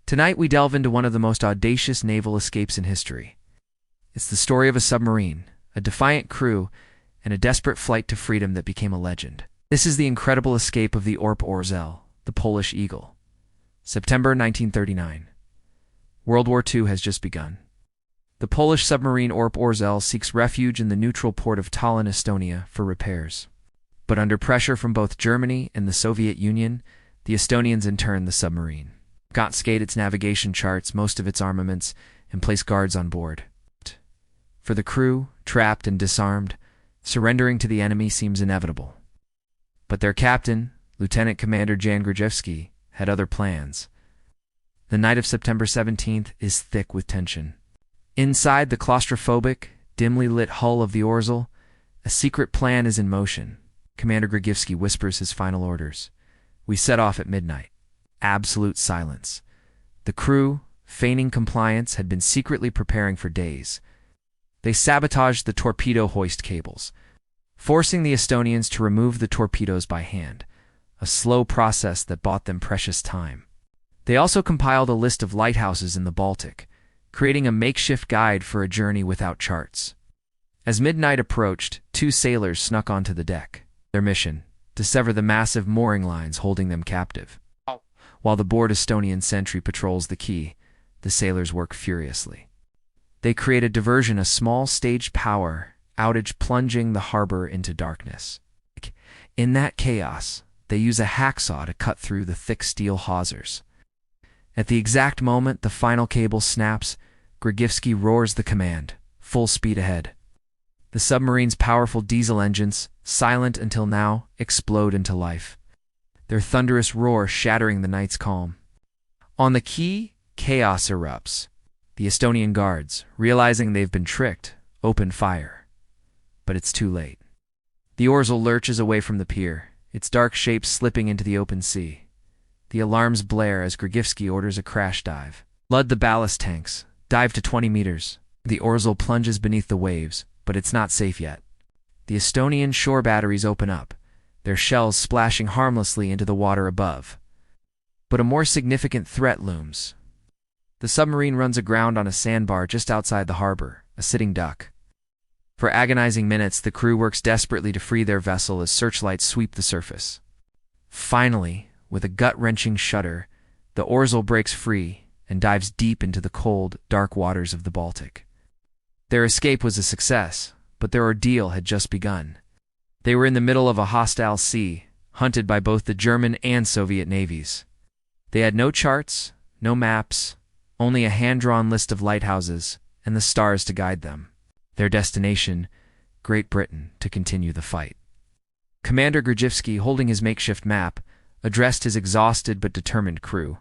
Tonight we delve into one of the most audacious naval escapes in history. It's the story of a submarine, a defiant crew, and a desperate flight to freedom that became a legend. This is the incredible escape of the Orzeł, the Polish Eagle. September 1939. World War II has just begun. The Polish submarine Orzeł seeks refuge in the neutral port of Tallinn, Estonia, for repairs. But under pressure from both Germany and the Soviet Union, the Estonians interned the submarine, confiscated its navigation charts, most of its armaments, and placed guards on board. For the crew, trapped and disarmed, surrendering to the enemy seems inevitable. But their captain, Lieutenant Commander Jan Grudziński, had other plans. The night of September 17th is thick with tension. Inside the claustrophobic, dimly lit hull of the Orzeł, a secret plan is in motion. Commander Grudziński whispers his final orders. We set off at midnight. Absolute silence. The crew, feigning compliance, had been secretly preparing for days. They sabotaged the torpedo hoist cables, forcing the Estonians to remove the torpedoes by hand, a slow process that bought them precious time. They also compiled a list of lighthouses in the Baltic, creating a makeshift guide for a journey without charts. As midnight approached, two sailors snuck onto the deck. Their mission, to sever the massive mooring lines holding them captive. While the bored Estonian sentry patrols the quay, the sailors work furiously. They create a diversion, a small staged power outage plunging the harbor into darkness. In that chaos, they use a hacksaw to cut through the thick steel hawsers. At the exact moment the final cable snaps, Grudziński roars the command, full speed ahead. The submarine's powerful diesel engines, silent until now, explode into life, their thunderous roar shattering the night's calm. On the quay, chaos erupts. The Estonian guards, realizing they've been tricked, open fire. But it's too late. The Orzeł lurches away from the pier, its dark shape slipping into the open sea. The alarms blare as Grudziński orders a crash dive. Flood the ballast tanks. Dive to 20 meters. The Orzeł plunges beneath the waves, but it's not safe yet. The Estonian shore batteries open up, their shells splashing harmlessly into the water above. But a more significant threat looms. The submarine runs aground on a sandbar just outside the harbor, a sitting duck. For agonizing minutes, the crew works desperately to free their vessel as searchlights sweep the surface. Finally, with a gut-wrenching shudder, the Orzeł breaks free and dives deep into the cold, dark waters of the Baltic. Their escape was a success, but their ordeal had just begun. They were in the middle of a hostile sea, hunted by both the German and Soviet navies. They had no charts, no maps, only a hand-drawn list of lighthouses and the stars to guide them. Their destination, Great Britain, to continue the fight. Commander Grudziński, holding his makeshift map, addressed his exhausted but determined crew.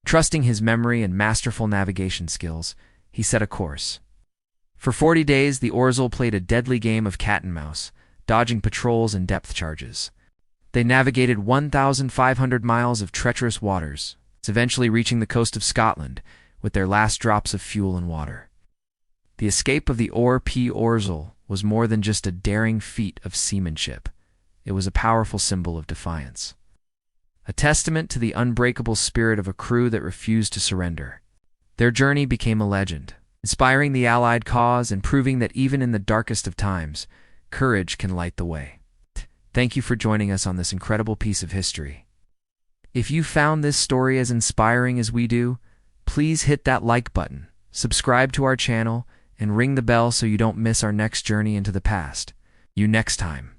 Trusting his memory and masterful navigation skills, he set a course. For 40 days, the Orzeł played a deadly game of cat and mouse, dodging patrols and depth charges. They navigated 1,500 miles of treacherous waters, eventually reaching the coast of Scotland with their last drops of fuel and water. The escape of the Orzeł was more than just a daring feat of seamanship. It was a powerful symbol of defiance. A testament to the unbreakable spirit of a crew that refused to surrender. Their journey became a legend, inspiring the Allied cause and proving that even in the darkest of times, courage can light the way. Thank you for joining us on this incredible piece of history. If you found this story as inspiring as we do, please hit that like button, subscribe to our channel, and ring the bell so you don't miss our next journey into the past. You next time.